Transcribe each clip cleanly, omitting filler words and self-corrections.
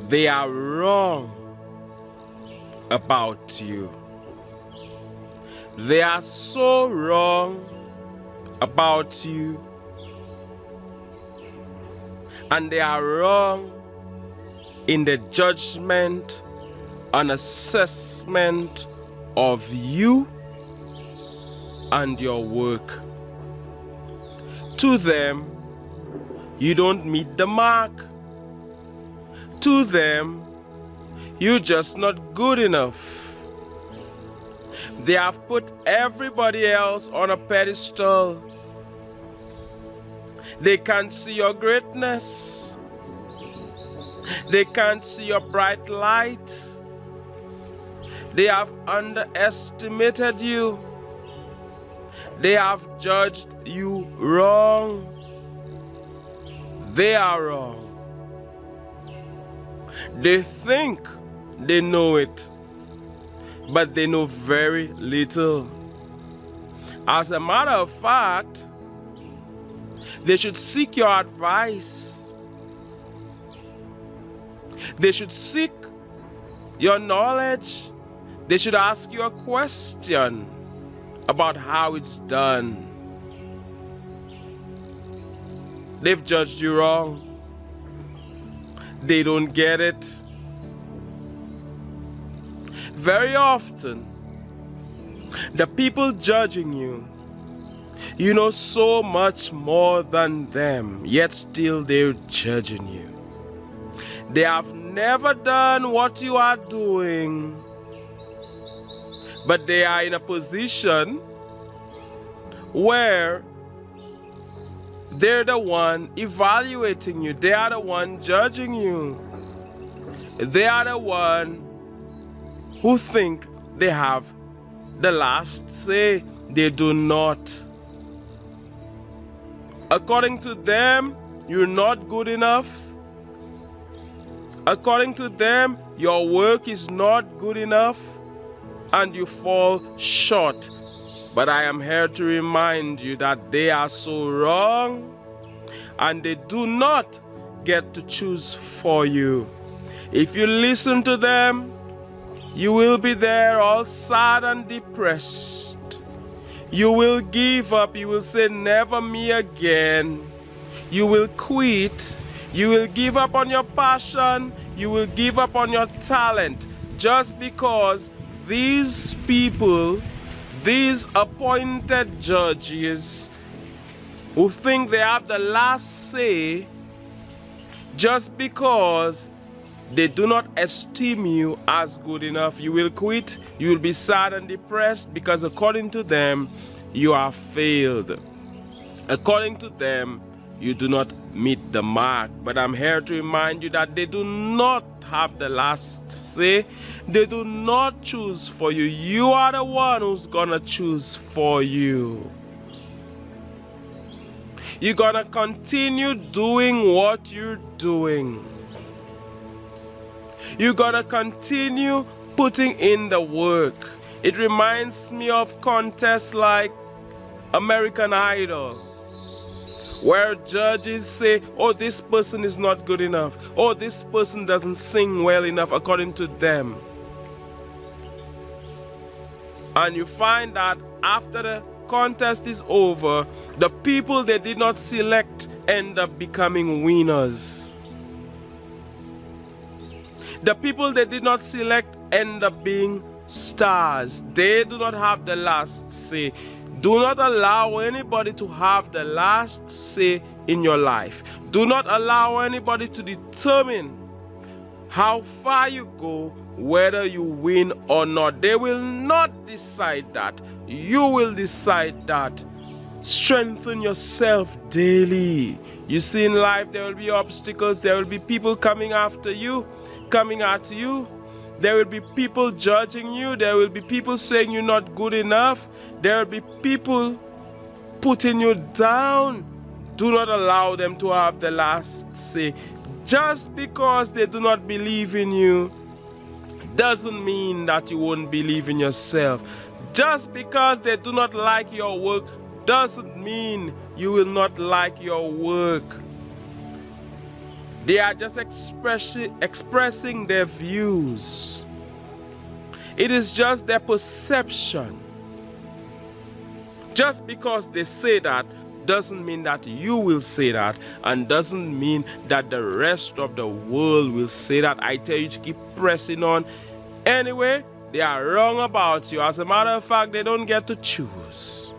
They are wrong about you. They are so wrong about you. And they are wrong in the judgment and assessment of you and your work. To them, you don't meet the mark. To them, you're just not good enough. They have put everybody else on a pedestal. They can't see your greatness. They can't see your bright light. They have underestimated you. They have judged you wrong. They are wrong. They think they know it, but they know very little. As a matter of fact, they should seek your advice. They should seek your knowledge. They should ask you a question about how it's done. They've judged you wrong. They don't get it. Very often, the people judging you, you know so much more than them, yet still they're judging you. They have never done what you are doing, but they are in a position where they're the one evaluating you. They are the one judging you. They are the one who think they have the last say. They do not. According to them, you're not good enough. According to them, your work is not good enough, and you fall short. But I am here to remind you that they are so wrong, and they do not get to choose for you. If you listen to them, you will be there all sad and depressed. You will give up. You will say, never me again. You will quit. You will give up on your passion. You will give up on your talent, just because these people, these appointed judges who think they have the last say, just because they do not esteem you as good enough. You will quit. You will be sad and depressed because according to them, you have failed. According to them, you do not meet the mark. But I'm here to remind you that they do not have the last say. They do not choose for you. You are the one who's gonna choose for you. You're gonna continue doing what you're doing. You're gonna continue putting in the work. It reminds me of contests like American Idol, where judges say, oh, this person is not good enough. Oh, this person doesn't sing well enough according to them. And you find that after the contest is over, the people they did not select end up becoming winners. The people they did not select end up being stars. They do not have the last say. Do not allow anybody to have the last say in your life. Do not allow anybody to determine how far you go, whether you win or not. They will not decide that. You will decide that. Strengthen yourself daily. You see, in life there will be obstacles. There will be people coming after you, coming at you. There will be people judging you. There will be people saying you're not good enough. There will be people putting you down. Do not allow them to have the last say. Just because they do not believe in you doesn't mean that you won't believe in yourself. Just because they do not like your work doesn't mean you will not like your work. They are just expressing their views. It is just their perception. Just because they say that doesn't mean that you will say that, and doesn't mean that the rest of the world will say that. I tell you to keep pressing on. Anyway, they are wrong about you. As a matter of fact, they don't get to choose.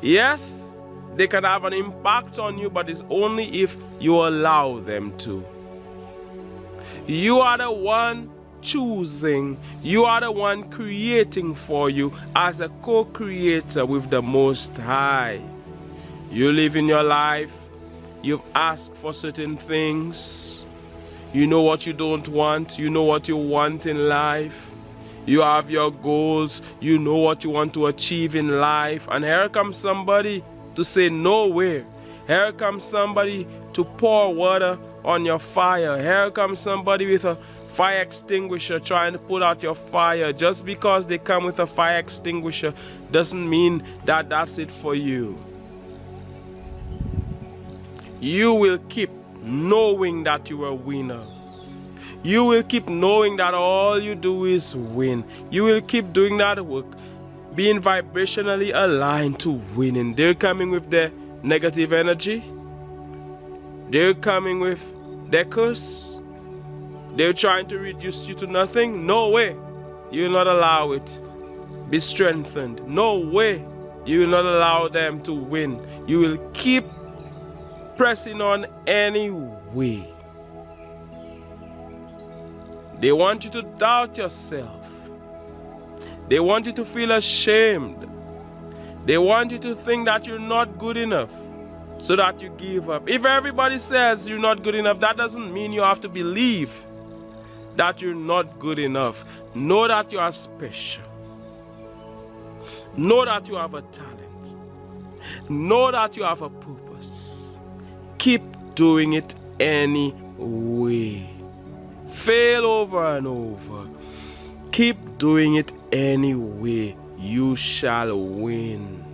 Yes, they can have an impact on you, but it's only if you allow them to. You are the one choosing. You are the one creating for you as a co-creator with the Most High. You live in your life. You've asked for certain things. You know what you don't want. You know what you want in life. You have your goals. You know what you want to achieve in life. And here comes somebody to say no way. Here comes somebody to pour water on your fire. Here comes somebody with a fire extinguisher trying to put out your fire. Just because they come with a fire extinguisher doesn't mean that that's it for you. You will keep knowing that you're a winner. You will keep knowing that all you do is win. You will keep doing that work, being vibrationally aligned to winning. They're coming with their negative energy. They're coming with their curse. They're trying to reduce you to nothing. No way. You will not allow it. Be strengthened. No way. You will not allow them to win. You will keep pressing on anyway. They want you to doubt yourself. They want you to feel ashamed. They want you to think that you're not good enough, so that you give up. If everybody says you're not good enough, that doesn't mean you have to believe that you're not good enough. Know that you are special. Know that you have a talent. Know that you have a purpose. Keep doing it anyway. Fail over and over. Keep doing it anyway. You shall win.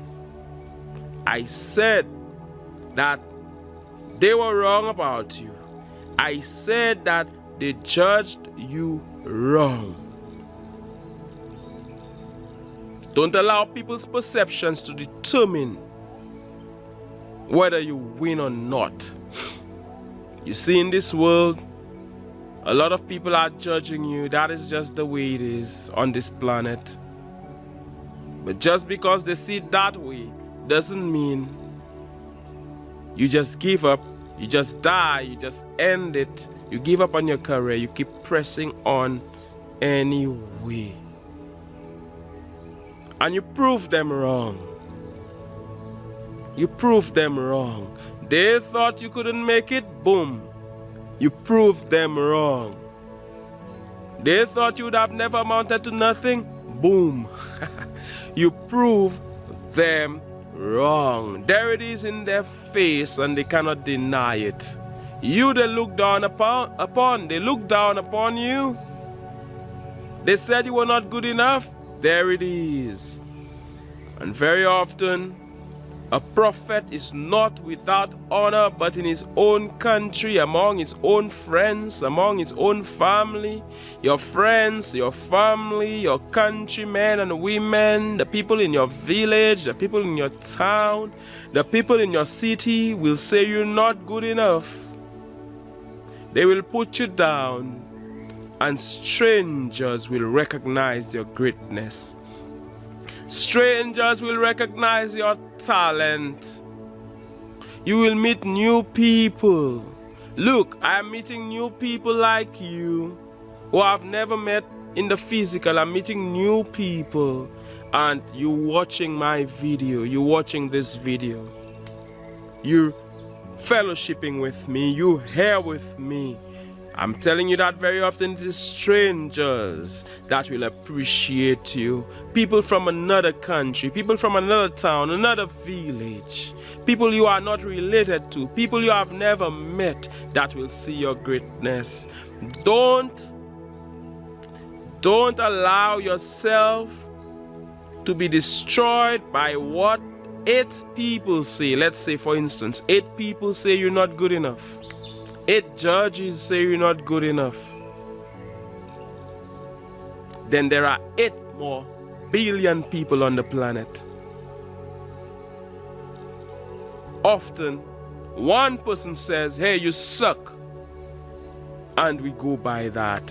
I said that they were wrong about you. I said that they judged you wrong. Don't allow people's perceptions to determine whether you win or not. You see, in this world, a lot of people are judging you. That is just the way it is on this planet. But just because they see it that way doesn't mean you just give up, you just die, you just end it. You give up on your career, you keep pressing on anyway. And you prove them wrong. You prove them wrong. They thought you couldn't make it, boom. You proved them wrong. They thought you would have never amounted to nothing, boom. You prove them wrong. There it is in their face and they cannot deny it. You they look down upon. They look down upon you. They said you were not good enough. There it is. And very often, a prophet is not without honor, but in his own country, among his own friends, among his own family. Your friends, your family, your countrymen and women, the people in your village, the people in your town, the people in your city will say you're not good enough. They will put you down, and strangers will recognize your greatness. Strangers will recognize your talent. You will meet new people. Look, I am meeting new people like you who I've never met in the physical. I'm meeting new people, and you watching my video, you watching this video, you're fellowshipping with me, you here with me. I'm telling you that very often it is strangers that will appreciate you. People from another country, people from another town, another village, people you are not related to, people you have never met that will see your greatness. Don't allow yourself to be destroyed by what 8 people say, let's say for instance, 8 people say you're not good enough. 8 judges say you're not good enough. Then there are 8 more billion people on the planet. Often, one person says, hey, you suck. And we go by that.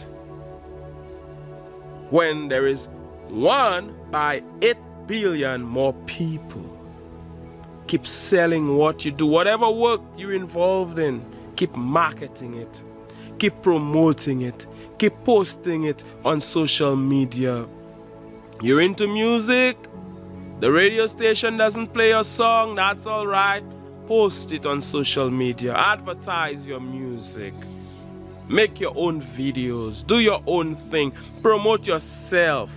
When there is 1 by 8 billion more people. Keep selling what you do. Whatever work you're involved in, keep marketing it. Keep promoting it. Keep posting it on social media. You're into music? The radio station doesn't play your song? That's alright. Post it on social media. Advertise your music. Make your own videos. Do your own thing. Promote yourself.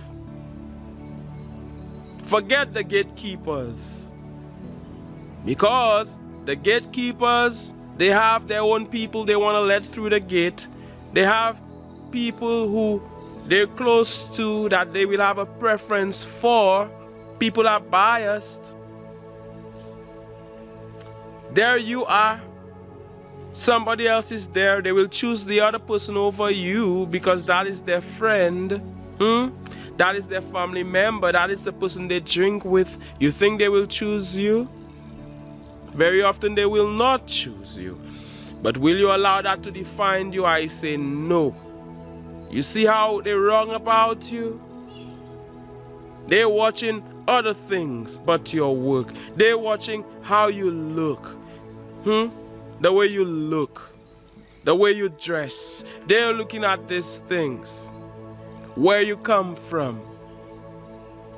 Forget the gatekeepers. Because the gatekeepers, they have their own people they want to let through the gate. They have people who they're close to that they will have a preference for. People are biased. There you are. Somebody else is there. They will choose the other person over you because that is their friend. That is their family member. That is the person they drink with. You think they will choose you? Very often they will not choose you. But will you allow that to define you? I say no. You see how they're wrong about you? They're watching other things but your work. They're watching how you look. The way you look. The way you dress. They're looking at these things. Where you come from.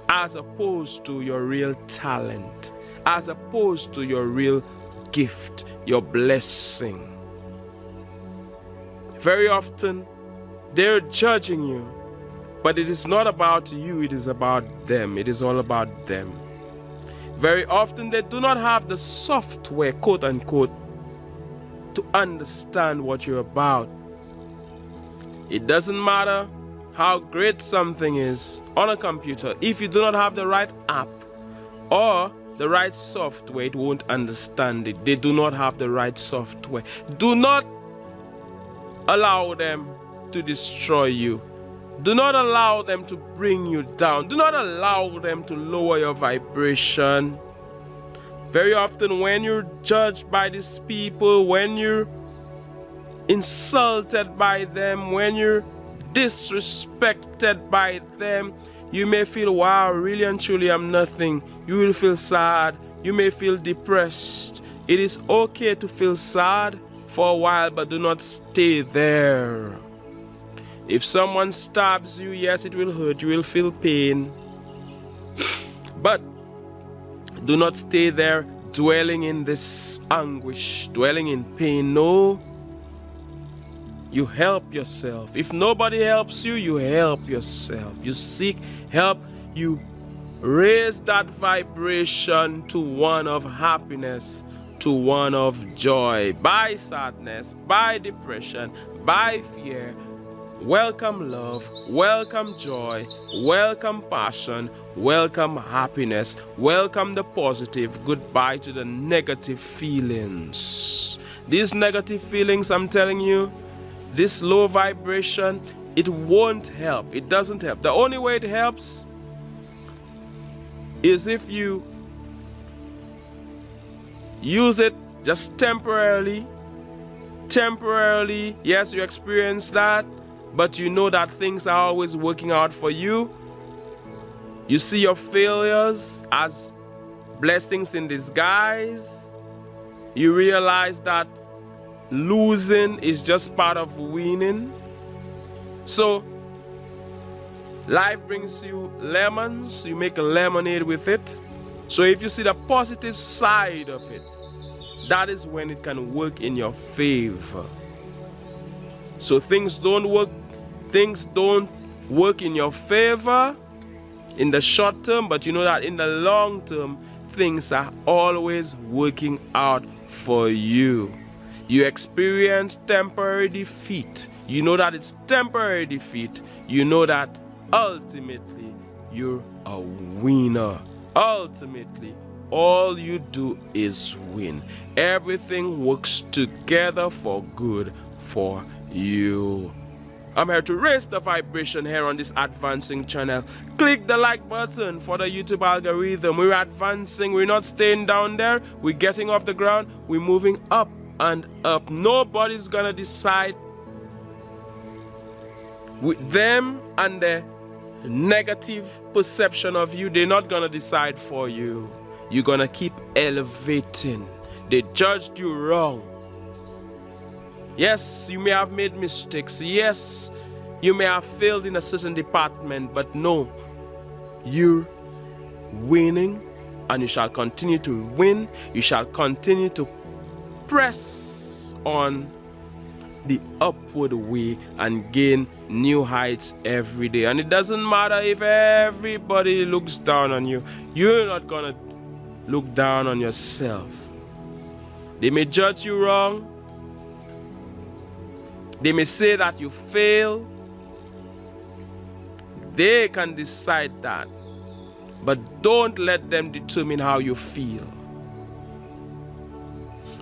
As opposed to your real talent. As opposed to your real gift. Your blessing. Very often, they're judging you. But it is not about you, it is about them. It is all about them. Very often, they do not have the software, quote unquote, to understand what you're about. It doesn't matter how great something is on a computer. If you do not have the right app or the right software, it won't understand it. They do not have the right software. Do not allow them to destroy you. Do not allow them to bring you down. Do not allow them to lower your vibration. Very often when you're judged by these people, when you're insulted by them, when you're disrespected by them, you may feel, wow, really and truly I'm nothing. You will feel sad. You may feel depressed. It is okay to feel sad for a while, but do not stay there. If someone stabs you, yes, it will hurt. You will feel pain. But do not stay there dwelling in this anguish, dwelling in pain. No. You help yourself. If nobody helps you, you help yourself. You seek help. You raise that vibration to one of happiness, to one of joy. By sadness, by depression, by fear. Welcome love, welcome joy, welcome passion, welcome happiness, welcome the positive, goodbye to the negative feelings. These negative feelings, I'm telling you, this low vibration, it won't help. It doesn't help. The only way it helps is if you use it just temporarily. Temporarily, yes, you experience that. But you know that things are always working out for you. You see your failures as blessings in disguise. You realize that losing is just part of winning. So, life brings you lemons. You make a lemonade with it. So if you see the positive side of it, that is when it can work in your favor. So things don't work in your favor in the short term, but you know that in the long term, things are always working out for you. You experience temporary defeat. You know that it's temporary defeat. You know that ultimately you're a winner. Ultimately, all you do is win. Everything works together for good for you. I'm here to raise the vibration here on this advancing channel. Click the like button for the YouTube algorithm. We're advancing. We're not staying down there. We're getting off the ground. We're moving up and up. Nobody's gonna decide with them and their negative perception of you. They're not gonna decide for you. You're gonna keep elevating. They judged you wrong. Yes, you may have made mistakes. Yes, you may have failed in a certain department, but no, you're winning, and you shall continue to win. You shall continue to press on the upward way and gain new heights every day. And it doesn't matter if everybody looks down on you. You're not gonna look down on yourself. They may judge you wrong. They may say that you fail. They can decide that. But don't let them determine how you feel.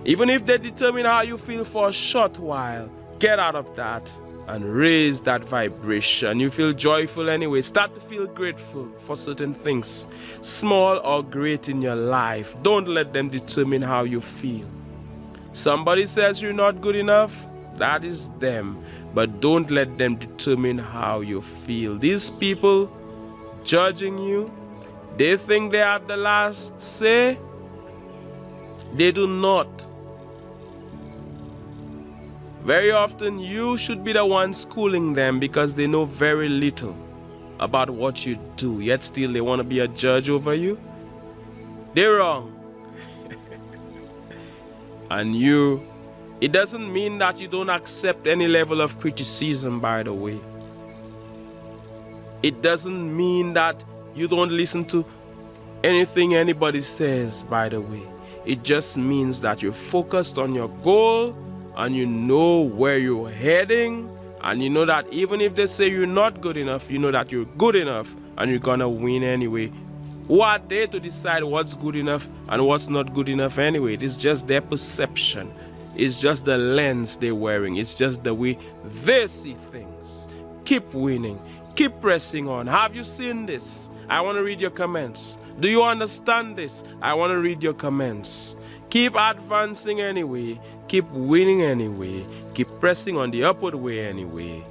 Even if they determine how you feel for a short while, get out of that and raise that vibration. You feel joyful anyway. Start to feel grateful for certain things, small or great in your life. Don't let them determine how you feel. Somebody says you're not good enough. That is them, but don't let them determine how you feel. These people judging you, they think they have the last say. They do not. Very often you should be the one schooling them because they know very little about what you do, yet still they want to be a judge over you. They're wrong. And you, it doesn't mean that you don't accept any level of criticism, by the way. It doesn't mean that you don't listen to anything anybody says, by the way. It just means that you're focused on your goal and you know where you're heading, and you know that even if they say you're not good enough, you know that you're good enough and you're gonna win anyway. Who are they to decide what's good enough and what's not good enough anyway? It is just their perception. It's just the lens they're wearing. It's just the way they see things. Keep winning. Keep pressing on. Have you seen this? I want to read your comments. Do you understand this? I want to read your comments. Keep advancing anyway. Keep winning anyway. Keep pressing on the upward way anyway.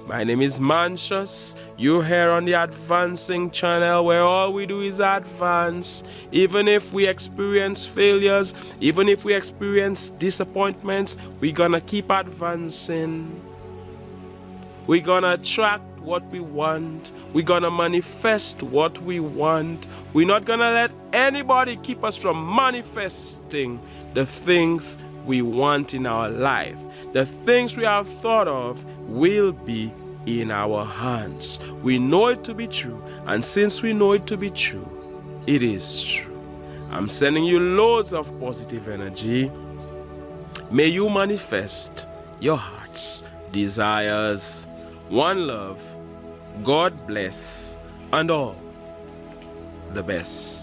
My name is Manchus. You're here on the Advancing channel, where all we do is advance. Even if we experience failures, even if we experience disappointments, we're gonna keep advancing. We're gonna attract what we want. We're gonna manifest what we want. We're not gonna let anybody keep us from manifesting the things we want in our life. The things we have thought of will be in our hands. We know it to be true, and since we know it to be true, it is true. I'm sending you loads of positive energy. May you manifest your heart's desires. One love, God bless, and all the best.